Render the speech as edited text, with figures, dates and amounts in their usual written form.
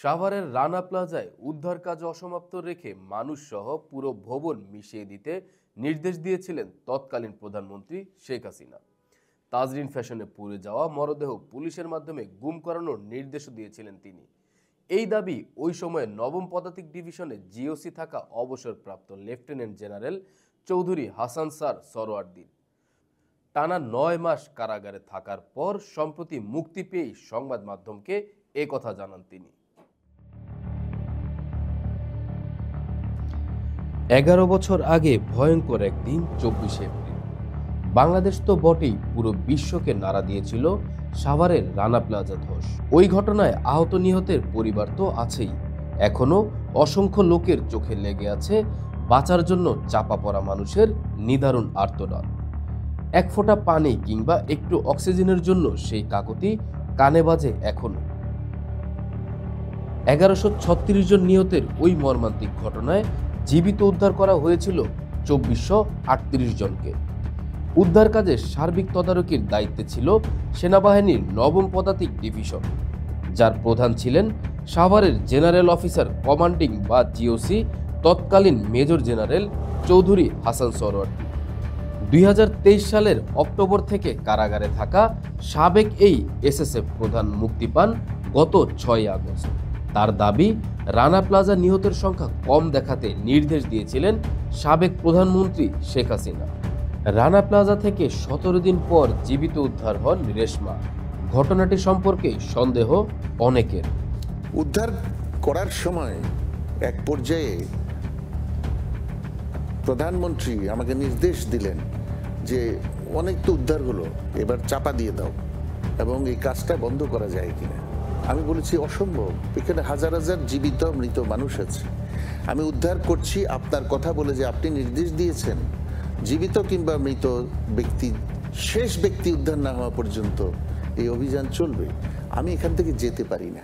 সাভারের রানা প্লাজায় উদ্ধার কাজ অসমাপ্ত রেখে মানুষ সহ পুরো ভবন মিশিয়ে দিতে নির্দেশ দিয়েছিলেন তৎকালীন প্রধানমন্ত্রী শেখ হাসিনা। তাজরিন ফ্যাশনে পুড়ে যাওয়া মরদেহ পুলিশের মাধ্যমে গুম করানোর নির্দেশও দিয়েছিলেন তিনি। এই দাবি ওই সময়ে নবম পদাতিক ডিভিশনে জিওসি থাকা অবসরপ্রাপ্ত lieutenant general Chowdhury Hasan sir সরওয়ার্দীর। টানা ৯ মাস কারাগারে থাকার পর সম্প্রতি মুক্তি পেয়েই সংবাদ মাধ্যমকে একথা জানান তিনি। 11 বছর আগে ভয়ঙ্কর একদিন 24 এপ্রিল। বাংলাদেশ তো বটেই, পুরো বিশ্বকে নাড়া দিয়েছিল সাভারের রানা প্লাজা ধস। ওই ঘটনায় আহত নিহতের পরিবার তো আছেই, এখনো অসংখ্য লোকের চোখে লেগে আছে বাঁচার জন্য চাপা পড়া মানুষের নিদারুণ আর্তনাদ। এক ফোঁটা পানি কিংবা একটু অক্সিজেনের জন্য সেই কাকতি কানে বাজে এখনো। 1136 জন নিহতের ওই মর্মান্তিক ঘটনায় জীবিত উদ্ধার করা হয়েছিল 2438 জনকে। উদ্ধার কাজে সার্বিক তদারকির দায়িত্বে ছিল সেনাবাহিনীর নবম পদাতিক ডিভিশন, যার প্রধান ছিলেন সাভারের জেনারেল অফিসার কমান্ডিং বা জিওসি তৎকালীন মেজর জেনারেল চৌধুরী হাসান সরওয়ার্দী। 2023 সালের অক্টোবর থেকে কারাগারে থাকা সাবেক এই এসএসএফ প্রধান মুক্তি পান গত 6 আগস্ট। তার দাবি, রানা প্লাজা নিহতের সংখ্যা কম দেখাতে নির্দেশ দিয়েছিলেন সাবেক প্রধানমন্ত্রী শেখ হাসিনা। রানা প্লাজা থেকে 17 দিন পর জীবিত উদ্ধার হন রেশমা। ঘটনাটি সম্পর্কে সন্দেহ অনেকের। উদ্ধার করার সময় এক পর্যায়ে প্রধানমন্ত্রী আমাকে নির্দেশ দিলেন যে অনেক তো উদ্ধার হলো, এবার চাপা দিয়ে দাও এবং এই কাজটা বন্ধ করা যায় কিনা। আমি বলেছি অসম্ভব, এখানে হাজার হাজার জীবিত মৃত মানুষ আছে, আমি উদ্ধার করছি আপনার কথা বলে যে আপনি নির্দেশ দিয়েছেন জীবিত কিংবা মৃত ব্যক্তি, শেষ ব্যক্তি উদ্ধার না হওয়া পর্যন্ত এই অভিযান চলবে, আমি এখান থেকে যেতে পারি না।